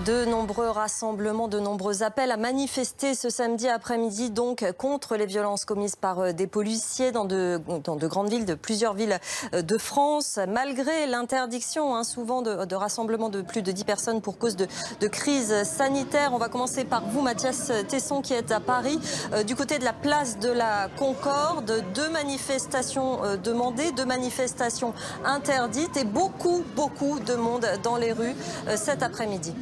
De nombreux rassemblements, de nombreux appels à manifester ce samedi après-midi donc contre les violences commises par des policiers dans de grandes villes, de plusieurs villes de France. Malgré l'interdiction souvent de rassemblements de plus de 10 personnes pour cause de crise sanitaire. On va commencer par vous, Mathias Tesson, qui est à Paris. Du côté de la place de la Concorde, 2 manifestations demandées, 2 manifestations interdites et beaucoup de monde dans les rues cet après-midi.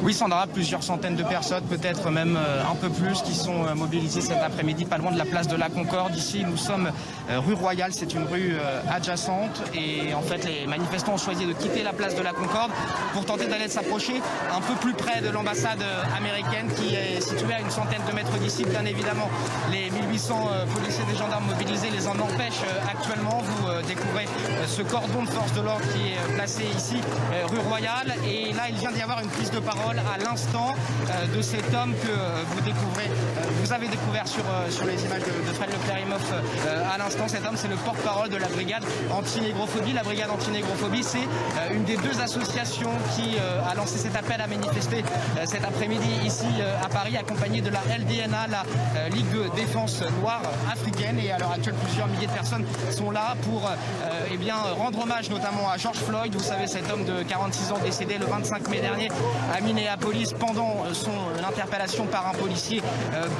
Oui, Sandra, plusieurs centaines de personnes, peut-être même un peu plus, qui sont mobilisées cet après-midi, pas loin de la place de la Concorde. Ici, nous sommes rue Royale, c'est une rue adjacente. Et en fait, les manifestants ont choisi de quitter la place de la Concorde pour tenter d'aller s'approcher un peu plus près de l'ambassade américaine qui est située à une centaine de mètres d'ici. Bien évidemment, les 1800 policiers et gendarmes mobilisés les en empêchent actuellement. Vous découvrez ce cordon de force de l'ordre qui est placé ici, rue Royale. Et là, il vient d'y avoir une prise de parole à l'instant de cet homme que vous avez découvert sur les images de Fred Leclerc-Imhoff à l'instant. Cet homme, c'est le porte-parole de la brigade anti-négrophobie. La brigade anti-négrophobie, c'est une des 2 associations qui a lancé cet appel à manifester cet après-midi ici à Paris, accompagné de la LDNA, la Ligue de défense noire africaine. Et à l'heure actuelle, plusieurs milliers de personnes sont là pour rendre hommage notamment à George Floyd. Vous savez, cet homme de 46 ans décédé le 25 mai dernier à Minneapolis pendant son interpellation par un policier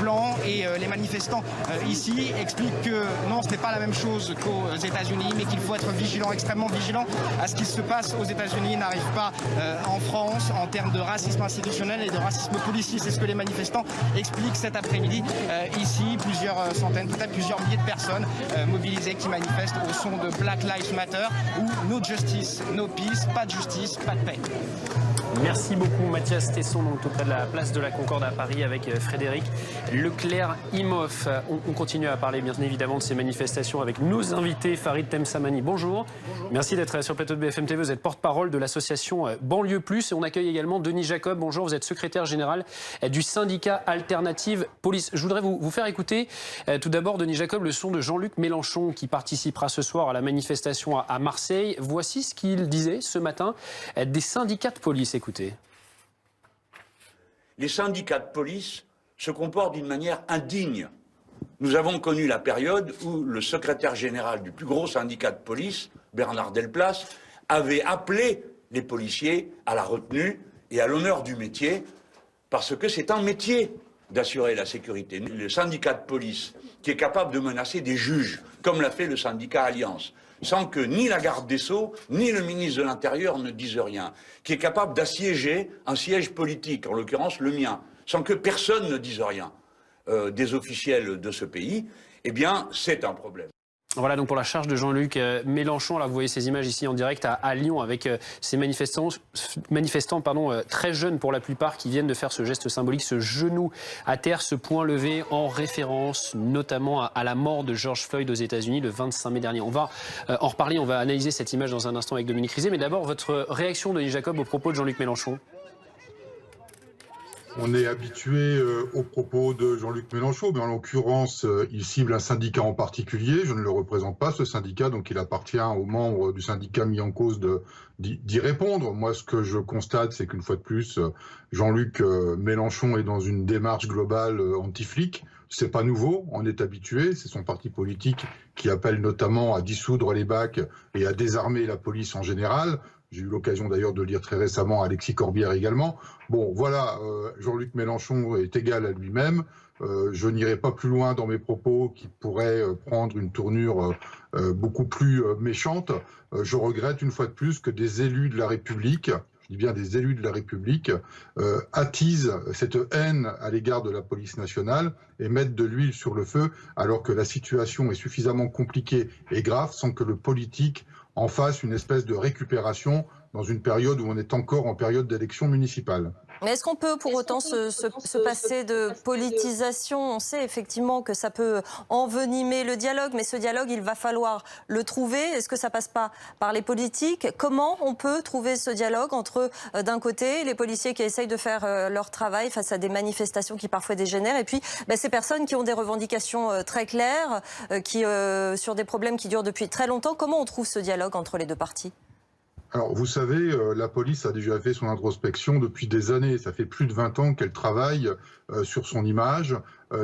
blanc. Et les manifestants ici expliquent que non, ce n'est pas la même chose qu'aux États-Unis, mais qu'il faut être vigilant, extrêmement vigilant à ce qui se passe aux États-Unis n'arrive pas en France en termes de racisme institutionnel et de racisme policier. C'est ce que les manifestants expliquent cet après-midi. Ici, plusieurs centaines, peut-être plusieurs milliers de personnes mobilisées qui manifestent au son de Black Lives Matter ou No Justice, No Peace, pas de justice, pas de paix. Merci beaucoup Mathias Tesson, donc tout près de la place de la Concorde à Paris avec Frédéric Leclerc-Imhoff. On continue à parler bien évidemment de ces manifestations avec nos invités. Farid Temsamani, bonjour. Bonjour. Merci d'être sur le plateau de BFM TV. Vous êtes porte-parole de l'association Banlieue Plus et on accueille également Denis Jacob. Bonjour, vous êtes secrétaire général du syndicat Alternative Police. Je voudrais vous faire écouter tout d'abord, Denis Jacob, le son de Jean-Luc Mélenchon qui participera ce soir à la manifestation à Marseille. Voici ce qu'il disait ce matin des syndicats de police. Écoutez. Les syndicats de police se comportent d'une manière indigne. Nous avons connu la période où le secrétaire général du plus gros syndicat de police, Bernard Delplace, avait appelé les policiers à la retenue et à l'honneur du métier, parce que c'est un métier d'assurer la sécurité. Le syndicat de police qui est capable de menacer des juges, comme l'a fait le syndicat Alliance, sans que ni la garde des Sceaux, ni le ministre de l'Intérieur ne disent rien, qui est capable d'assiéger un siège politique, en l'occurrence le mien, sans que personne ne dise rien, des officiels de ce pays, eh bien, c'est un problème. Voilà donc pour la charge de Jean-Luc Mélenchon. Là, vous voyez ces images ici en direct à Lyon avec ces manifestants très jeunes pour la plupart qui viennent de faire ce geste symbolique, ce genou à terre, ce poing levé en référence notamment à la mort de George Floyd aux États-Unis le 25 mai dernier. On va en reparler, on va analyser cette image dans un instant avec Dominique Rizet. Mais d'abord, votre réaction, Denis Jacob, aux propos de Jean-Luc Mélenchon. On est habitué aux propos de Jean-Luc Mélenchon, mais en l'occurrence, il cible un syndicat en particulier. Je ne le représente pas, ce syndicat, donc il appartient aux membres du syndicat mis en cause d'y répondre. Moi, ce que je constate, c'est qu'une fois de plus, Jean-Luc Mélenchon est dans une démarche globale anti-flic. C'est pas nouveau, on est habitué. C'est son parti politique qui appelle notamment à dissoudre les BAC et à désarmer la police en général. J'ai eu l'occasion d'ailleurs de lire très récemment Alexis Corbière également. Bon, voilà, Jean-Luc Mélenchon est égal à lui-même. Je n'irai pas plus loin dans mes propos qui pourraient prendre une tournure beaucoup plus méchante. Je regrette une fois de plus que des élus de la République, je dis bien des élus de la République, attisent cette haine à l'égard de la police nationale et mettent de l'huile sur le feu alors que la situation est suffisamment compliquée et grave sans que le politique en fasse une espèce de récupération dans une période où on est encore en période d'élection municipale. Mais est-ce qu'on peut pour autant se passer de politisation? On sait effectivement que ça peut envenimer le dialogue, mais ce dialogue, il va falloir le trouver. Est-ce que ça passe pas par les politiques? Comment on peut trouver ce dialogue entre, d'un côté, les policiers qui essayent de faire leur travail face à des manifestations qui parfois dégénèrent, et puis ces personnes qui ont des revendications très claires, sur des problèmes qui durent depuis très longtemps? Comment on trouve ce dialogue entre les deux parties? Alors, vous savez, la police a déjà fait son introspection depuis des années. Ça fait plus de 20 ans qu'elle travaille sur son image,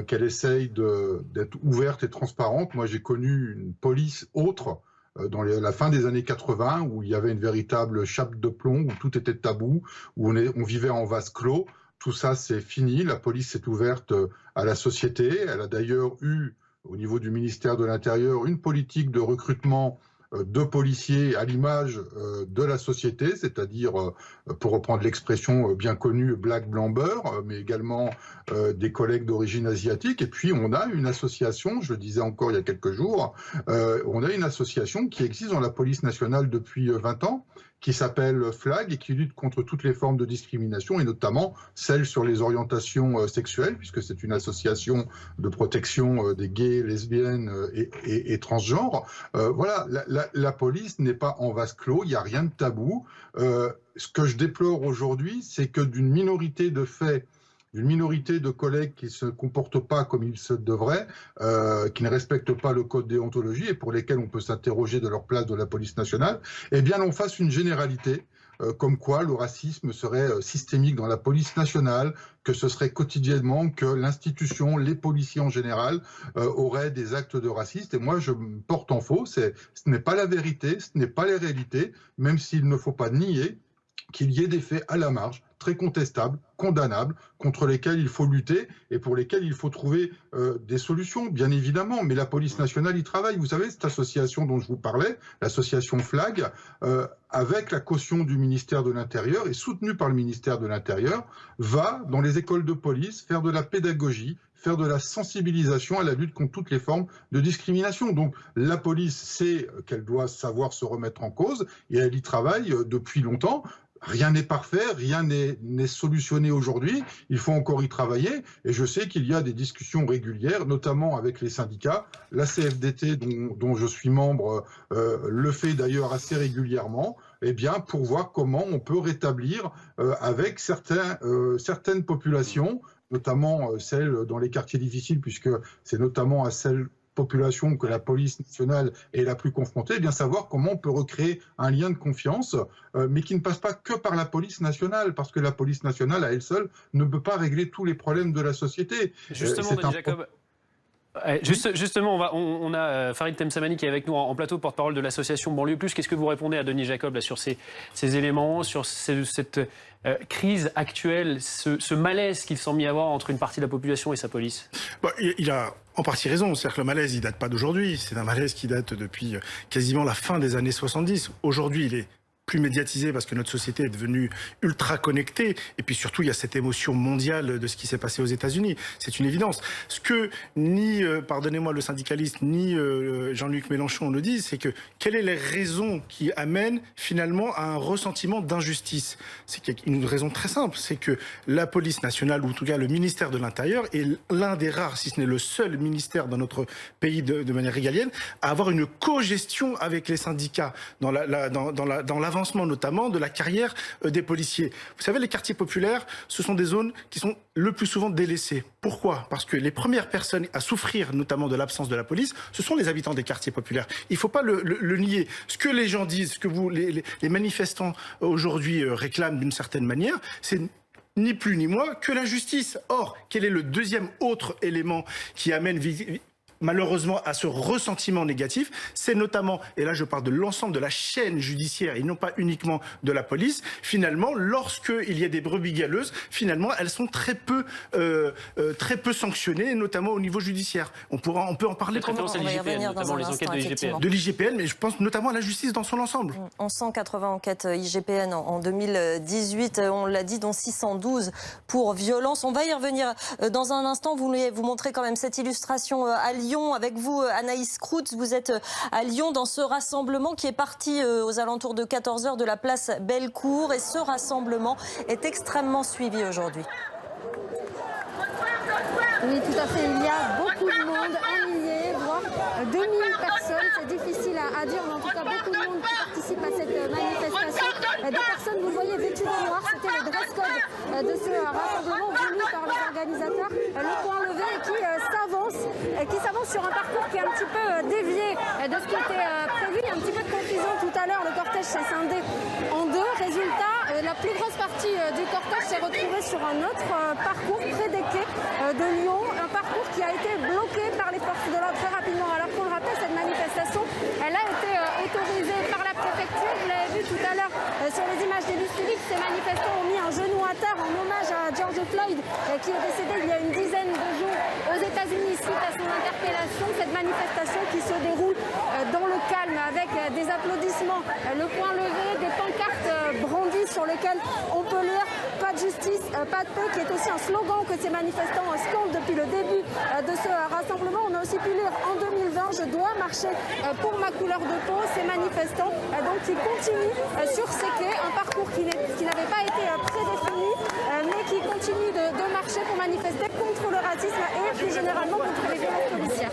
qu'elle essaye d'être ouverte et transparente. Moi, j'ai connu une police autre dans la fin des années 80, où il y avait une véritable chape de plomb, où tout était tabou, où on vivait en vase clos. Tout ça, c'est fini. La police s'est ouverte à la société. Elle a d'ailleurs eu, au niveau du ministère de l'Intérieur, une politique de recrutement de policiers à l'image de la société, c'est-à-dire, pour reprendre l'expression bien connue, black, blanc, beurre, mais également des collègues d'origine asiatique. Et puis, on a une association, je le disais encore il y a quelques jours, on a une association qui existe dans la police nationale depuis 20 ans, qui s'appelle FLAG et qui lutte contre toutes les formes de discrimination, et notamment celles sur les orientations sexuelles, puisque c'est une association de protection des gays, lesbiennes et transgenres. Voilà, la police n'est pas en vase clos, il n'y a rien de tabou. Ce que je déplore aujourd'hui, c'est que d'une minorité de faits, d'une minorité de collègues qui ne se comportent pas comme ils se devraient, qui ne respectent pas le code déontologie et pour lesquels on peut s'interroger de leur place de la police nationale, eh bien on fasse une généralité, comme quoi le racisme serait systémique dans la police nationale, que ce serait quotidiennement, que l'institution, les policiers en général, auraient des actes de racisme. Et moi, je me porte en faux. Ce n'est pas la vérité, ce n'est pas les réalités, même s'il ne faut pas nier qu'il y ait des faits à la marge, très contestables, condamnables, contre lesquels il faut lutter et pour lesquels il faut trouver des solutions, bien évidemment. Mais la police nationale y travaille. Vous savez, cette association dont je vous parlais, l'association FLAG, avec la caution du ministère de l'Intérieur et soutenue par le ministère de l'Intérieur, va dans les écoles de police faire de la pédagogie, faire de la sensibilisation à la lutte contre toutes les formes de discrimination. Donc la police sait qu'elle doit savoir se remettre en cause et elle y travaille depuis longtemps. Rien n'est parfait, rien n'est solutionné aujourd'hui, il faut encore y travailler et je sais qu'il y a des discussions régulières, notamment avec les syndicats. La CFDT, dont je suis membre, le fait d'ailleurs assez régulièrement, eh bien, pour voir comment on peut rétablir avec certaines populations, notamment celles dans les quartiers difficiles, puisque c'est notamment à celles population que la police nationale est la plus confrontée, eh bien savoir comment on peut recréer un lien de confiance, mais qui ne passe pas que par la police nationale, parce que la police nationale, à elle seule, ne peut pas régler tous les problèmes de la société. Justement, Denis Jacob, justement, on a Farid Temsamani qui est avec nous en plateau, porte-parole de l'association Banlieue Plus. Qu'est-ce que vous répondez à Denis Jacob là, sur ces éléments, sur cette crise actuelle, ce malaise qu'il semble y avoir entre une partie de la population et sa police? Il a en partie raison. C'est-à-dire que le malaise, il date pas d'aujourd'hui. C'est un malaise qui date depuis quasiment la fin des années 70. Aujourd'hui, il est plus médiatisé parce que notre société est devenue ultra connectée et puis surtout il y a cette émotion mondiale de ce qui s'est passé aux États-Unis. C'est une évidence. Ce que ni, pardonnez-moi, le syndicaliste ni Jean-Luc Mélenchon le disent, c'est que quelles sont les raisons qui amènent finalement à un ressentiment d'injustice? C'est une raison très simple, c'est que la police nationale ou en tout cas le ministère de l'Intérieur est l'un des rares, si ce n'est le seul ministère dans notre pays de manière régalienne à avoir une co-gestion avec les syndicats dans l'avancement notamment de la carrière des policiers. Vous savez, les quartiers populaires, ce sont des zones qui sont le plus souvent délaissées. Pourquoi? Parce que les premières personnes à souffrir notamment de l'absence de la police, ce sont les habitants des quartiers populaires. Il ne faut pas le nier. Ce que les gens disent, ce que les manifestants aujourd'hui réclament d'une certaine manière, c'est ni plus ni moins que la justice. Or, quel est le deuxième autre élément qui amène malheureusement à ce ressentiment négatif? C'est notamment, et là je parle de l'ensemble de la chaîne judiciaire et non pas uniquement de la police, finalement, lorsqu'il y a des brebis galeuses, finalement, elles sont très peu sanctionnées, notamment au niveau judiciaire. On peut en parler pendant notamment les enquêtes de l'IGPN. De l'IGPN, mais je pense notamment à la justice dans son ensemble. 180 enquêtes IGPN en 2018, on l'a dit, dont 612 pour violence. On va y revenir dans un instant. Vous montrez quand même cette illustration à Lyon. Avec vous, Anaïs Kroutz, vous êtes à Lyon dans ce rassemblement qui est parti aux alentours de 14h de la place Bellecour. Et ce rassemblement est extrêmement suivi aujourd'hui. Oui, tout à fait. Il y a beaucoup de monde, 1 millier, voire 2000 personnes. C'est difficile à dire, mais en tout cas, beaucoup de monde qui participe à cette manifestation. des personnes, vous le voyez, vêtues de noir. C'était le dress code de ce rassemblement voulu par les organisateurs. Le point levé qui s'avance sur un parcours qui est un petit peu dévié de ce qui était prévu. Il y a un petit peu de confusion tout à l'heure. Le cortège s'est scindé en deux. Résultat, la plus grosse partie du cortège s'est retrouvée sur un autre parcours près des quais de Lyon. Un parcours qui a été bloqué par les forces de l'ordre très rapidement. Alors qu'on le rappelle, cette manifestation, elle a été autorisée par la préfecture. Vous l'avez vu tout à l'heure sur les images des bus publics. Ces manifestants ont mis un genou à terre en hommage à George Floyd qui est décédé il y a une dizaine de jours aux États-Unis suite à son interpellation. Cette manifestation qui se déroule dans le calme avec des applaudissements, le point levé, des pancartes brandies sur lesquelles on peut lire « Pas de justice, pas de paix », qui est aussi un slogan que ces manifestants scandent depuis le début de ce rassemblement. On a aussi pu lire en 2020 « Je dois marcher pour ma couleur de peau ». Ces manifestants donc qui continuent sur ces quais, un parcours qui n'avait pas été prédéfini, mais qui continue de marcher pour manifester contre le racisme et plus généralement contre les violences policières.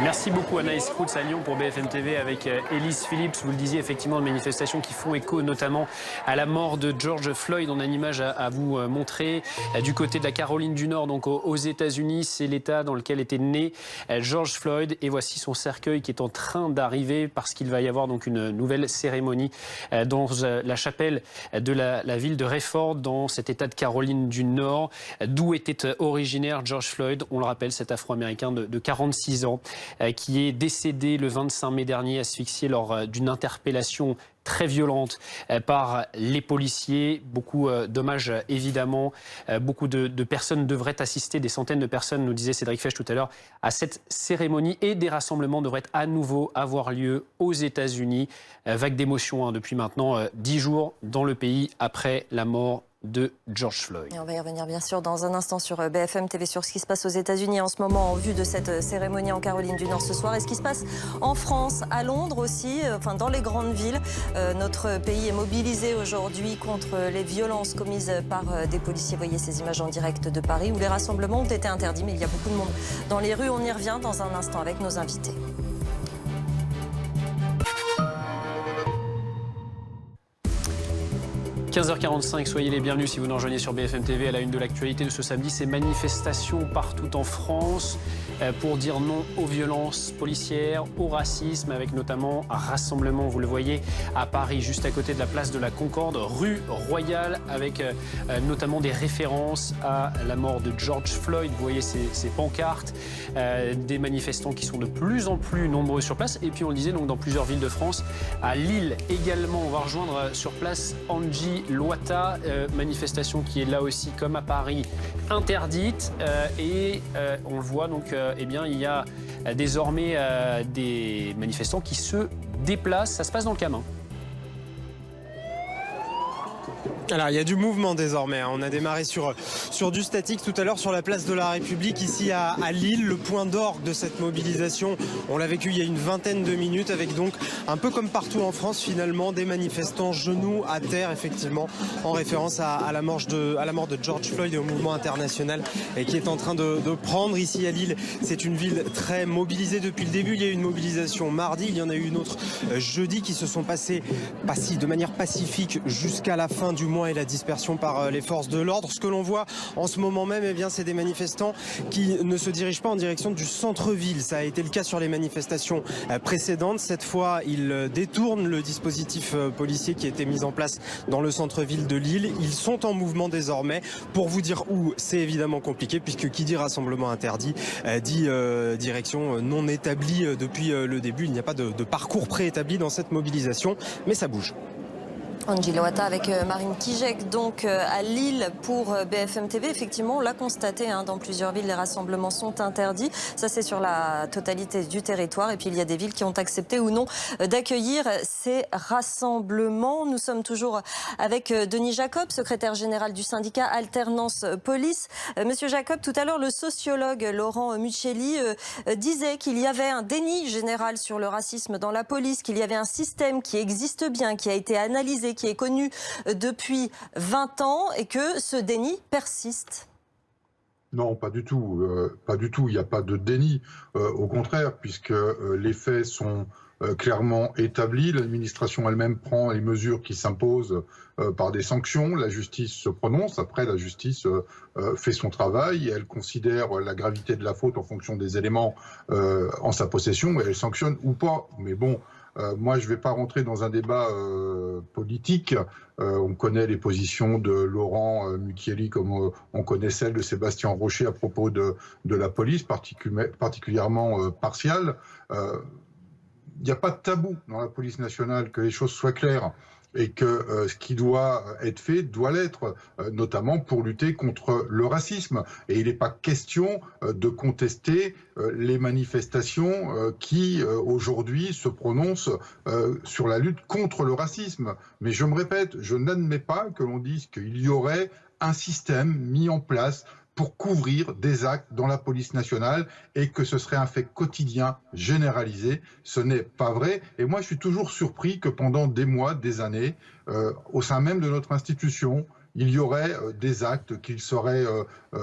Merci beaucoup Anaïs Routz à Lyon pour BFM TV avec Élise Phillips. Vous le disiez, effectivement, de manifestations qui font écho notamment à la mort de George Floyd. On a une image à vous montrer du côté de la Caroline du Nord, donc aux États-Unis. C'est l'État dans lequel était né George Floyd. Et voici son cercueil qui est en train d'arriver parce qu'il va y avoir donc une nouvelle cérémonie dans la chapelle de la ville de Rayford, dans cet État de Caroline du Nord, d'où était originaire George Floyd. On le rappelle, cet Afro-Américain de 46 ans qui est décédé le 25 mai dernier, asphyxié lors d'une interpellation très violente par les policiers. Beaucoup d'hommages évidemment. Beaucoup de personnes devraient assister, des centaines de personnes, nous disait Cédric Fesch tout à l'heure, à cette cérémonie, et des rassemblements devraient à nouveau avoir lieu aux États-Unis. Vague d'émotion depuis maintenant 10 jours dans le pays après la mort de George Floyd. Et on va y revenir bien sûr dans un instant sur BFM TV, sur ce qui se passe aux États-Unis en ce moment en vue de cette cérémonie en Caroline du Nord ce soir, et ce qui se passe en France, à Londres aussi, dans les grandes villes. Notre pays est mobilisé aujourd'hui contre les violences commises par des policiers. Voyez ces images en direct de Paris où les rassemblements ont été interdits, mais il y a beaucoup de monde dans les rues. On y revient dans un instant avec nos invités. – 15h45, soyez les bienvenus si vous nous rejoignez sur BFM TV. À la une de l'actualité de ce samedi, ces manifestations partout en France pour dire non aux violences policières, au racisme, avec notamment un rassemblement, vous le voyez, à Paris, juste à côté de la place de la Concorde, rue Royale, avec notamment des références à la mort de George Floyd. Vous voyez ces pancartes, des manifestants qui sont de plus en plus nombreux sur place. Et puis on le disait, donc dans plusieurs villes de France, à Lille également. On va rejoindre sur place Angie Loata, manifestation qui est là aussi comme à Paris interdite, et on le voit donc eh bien, il y a désormais des manifestants qui se déplacent. Ça se passe dans le Camin. Alors il y a du mouvement désormais, on a démarré sur du statique tout à l'heure sur la place de la République ici à Lille, le point d'orgue de cette mobilisation. On l'a vécu il y a une vingtaine de minutes avec donc un peu comme partout en France finalement des manifestants genoux à terre effectivement en référence à la mort de George Floyd et au mouvement international et qui est en train de prendre ici à Lille. C'est une ville très mobilisée depuis le début, il y a eu une mobilisation mardi, il y en a eu une autre jeudi qui se sont passées de manière pacifique jusqu'à la fin du mois et la dispersion par les forces de l'ordre. Ce que l'on voit en ce moment même, eh bien, c'est des manifestants qui ne se dirigent pas en direction du centre-ville. Ça a été le cas sur les manifestations précédentes. Cette fois, ils détournent le dispositif policier qui a été mis en place dans le centre-ville de Lille. Ils sont en mouvement désormais. Pour vous dire où, c'est évidemment compliqué puisque qui dit rassemblement interdit dit direction non établie depuis le début. Il n'y a pas de parcours préétabli dans cette mobilisation, mais ça bouge. Angie Loata avec Marine Kijek, donc à Lille pour BFM TV. Effectivement, on l'a constaté, dans plusieurs villes, les rassemblements sont interdits. Ça, c'est sur la totalité du territoire. Et puis, il y a des villes qui ont accepté ou non d'accueillir ces rassemblements. Nous sommes toujours avec Denis Jacob, secrétaire général du syndicat Alternance Police. Monsieur Jacob, tout à l'heure, le sociologue Laurent Muccelli disait qu'il y avait un déni général sur le racisme dans la police, qu'il y avait un système qui existe bien, qui a été analysé, qui est connu depuis 20 ans et que ce déni persiste. Non, pas du tout. Pas du tout. Il n'y a pas de déni. Au contraire, puisque les faits sont clairement établi. L'administration elle-même prend les mesures qui s'imposent par des sanctions. La justice se prononce. Après, la justice fait son travail et elle considère la gravité de la faute en fonction des éléments en sa possession et elle sanctionne ou pas. Mais bon, moi, je ne vais pas rentrer dans un débat politique. On connaît les positions de Laurent Mucchielli comme on connaît celles de Sébastien Rocher à propos de la police, particulièrement partiale. Il n'y a pas de tabou dans la police nationale, que les choses soient claires et que ce qui doit être fait doit l'être, notamment pour lutter contre le racisme. Et il n'est pas question de contester les manifestations qui, aujourd'hui, se prononcent sur la lutte contre le racisme. Mais je me répète, je n'admets pas que l'on dise qu'il y aurait un système mis en place pour couvrir des actes dans la police nationale et que ce serait un fait quotidien, généralisé. Ce n'est pas vrai. Et moi, je suis toujours surpris que pendant des mois, des années, au sein même de notre institution, il y aurait des actes qui seraient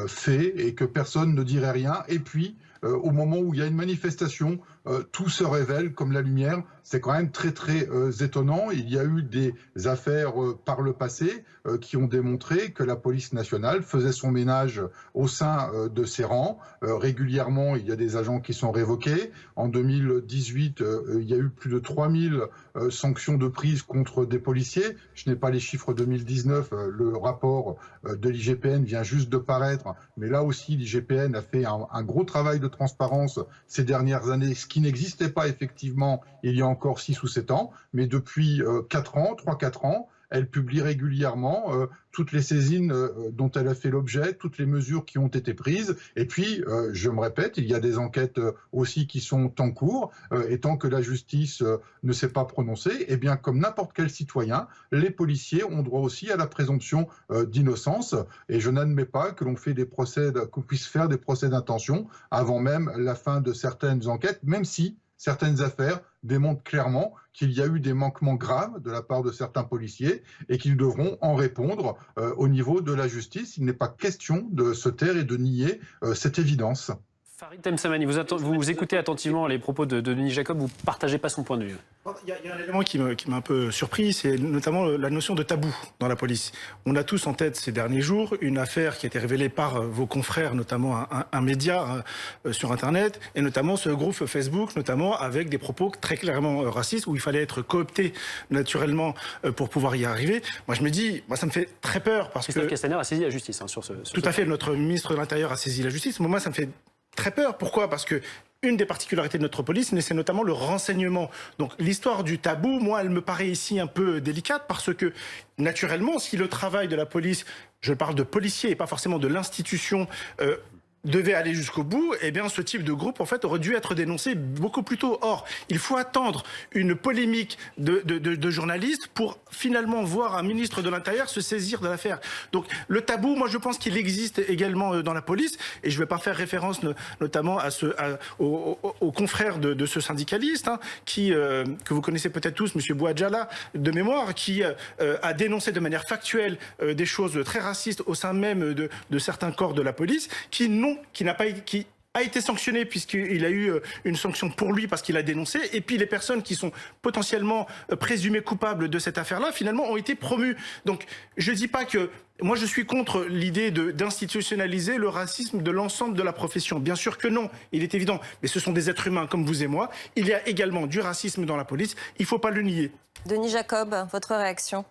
faits et que personne ne dirait rien. Et puis, au moment où il y a une manifestation, tout se révèle comme la lumière. C'est quand même très très étonnant. Il y a eu des affaires par le passé qui ont démontré que la police nationale faisait son ménage au sein de ses rangs. Régulièrement, il y a des agents qui sont révoqués. En 2018, il y a eu plus de 3000 sanctions de prise contre des policiers. Je n'ai pas les chiffres 2019. Le rapport de l'IGPN vient juste de paraître. Mais là aussi, l'IGPN a fait un gros travail de transparence ces dernières années, ce qui n'existait pas effectivement il y a encore 6 ou 7 ans, mais depuis 3-4 ans, elle publie régulièrement toutes les saisines dont elle a fait l'objet, toutes les mesures qui ont été prises. Et puis, je me répète, il y a des enquêtes aussi qui sont en cours. Et tant que la justice ne s'est pas prononcée, eh bien, comme n'importe quel citoyen, les policiers ont droit aussi à la présomption d'innocence. Et je n'admets pas que l'on qu'on puisse faire des procès d'intention avant même la fin de certaines enquêtes, même si certaines affaires démontrent clairement qu'il y a eu des manquements graves de la part de certains policiers et qu'ils devront en répondre au niveau de la justice. Il n'est pas question de se taire et de nier cette évidence. Farid Temsamani, vous écoutez attentivement les propos de Denis Jacob, vous ne partagez pas son point de vue. Il y a un élément qui m'a un peu surpris, c'est notamment la notion de tabou dans la police. On a tous en tête ces derniers jours une affaire qui a été révélée par vos confrères, notamment un média sur Internet, et notamment ce groupe Facebook, notamment avec des propos très clairement racistes, où il fallait être coopté naturellement pour pouvoir y arriver. Moi je me dis, ça me fait très peur parce que... Christophe Castaner a saisi la justice sur ce... Tout à fait, notre ministre de l'Intérieur a saisi la justice. Moi ça me fait très peur. Pourquoi ? Parce que une des particularités de notre police, c'est notamment le renseignement. Donc l'histoire du tabou, moi, elle me paraît ici un peu délicate parce que, naturellement, si le travail de la police, je parle de policiers et pas forcément de l'institution, devait aller jusqu'au bout, eh bien, ce type de groupe, en fait, aurait dû être dénoncé beaucoup plus tôt. Or, il faut attendre une polémique de journalistes pour finalement voir un ministre de l'Intérieur se saisir de l'affaire. Donc, le tabou, moi, je pense qu'il existe également dans la police, et je ne vais pas faire référence notamment aux confrères de ce syndicaliste, que vous connaissez peut-être tous, M. Bouadjala, de mémoire, qui a dénoncé de manière factuelle des choses très racistes au sein même de certains corps de la police, qui a été sanctionné puisqu'il a eu une sanction pour lui parce qu'il a dénoncé, et puis les personnes qui sont potentiellement présumées coupables de cette affaire-là, finalement, ont été promues. Donc, je ne dis pas que... Moi, je suis contre l'idée d'institutionnaliser le racisme de l'ensemble de la profession. Bien sûr que non, il est évident. Mais ce sont des êtres humains comme vous et moi. Il y a également du racisme dans la police. Il ne faut pas le nier. Denis Jacob, votre réaction ?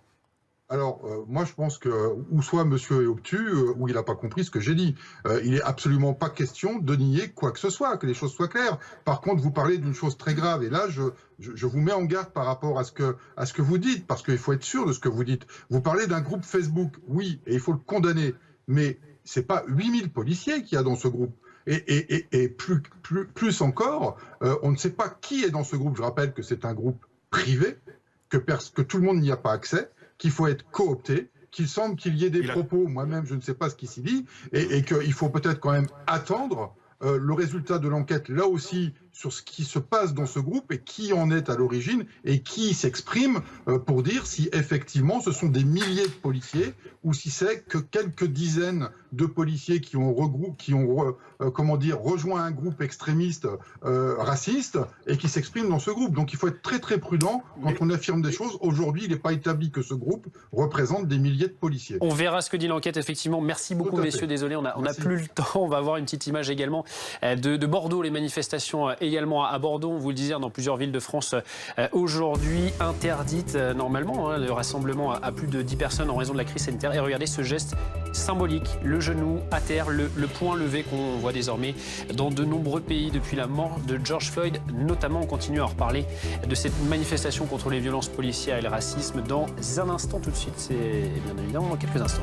Alors, moi, je pense que, ou soit monsieur est obtus, ou il n'a pas compris ce que j'ai dit. Il n'est absolument pas question de nier quoi que ce soit, que les choses soient claires. Par contre, vous parlez d'une chose très grave, et là, je vous mets en garde par rapport à ce que vous dites, parce qu'il faut être sûr de ce que vous dites. Vous parlez d'un groupe Facebook, oui, et il faut le condamner, mais c'est pas 8000 policiers qu'il y a dans ce groupe. Et plus encore, on ne sait pas qui est dans ce groupe. Je rappelle que c'est un groupe privé, que tout le monde n'y a pas accès, qu'il faut être coopté, qu'il semble qu'il y ait des propos, moi-même je ne sais pas ce qui s'y dit, et qu'il faut peut-être quand même attendre le résultat de l'enquête, là aussi, sur ce qui se passe dans ce groupe et qui en est à l'origine et qui s'exprime pour dire si effectivement ce sont des milliers de policiers ou si c'est que quelques dizaines de policiers qui ont rejoint un groupe extrémiste raciste et qui s'expriment dans ce groupe. Donc il faut être très très prudent quand on affirme des choses. Aujourd'hui, il n'est pas établi que ce groupe représente des milliers de policiers. On verra ce que dit l'enquête, effectivement. Merci beaucoup, messieurs. Désolé, on n'a plus le temps. On va avoir une petite image également de Bordeaux. Les manifestations également à Bordeaux, on vous le disait, dans plusieurs villes de France aujourd'hui interdites normalement. Le rassemblement à plus de 10 personnes en raison de la crise sanitaire. Et regardez ce geste symbolique, le genou à terre, le poing levé qu'on voit désormais dans de nombreux pays depuis la mort de George Floyd. Notamment, on continue à reparler de cette manifestation contre les violences policières et le racisme dans un instant tout de suite. C'est bien évidemment dans quelques instants.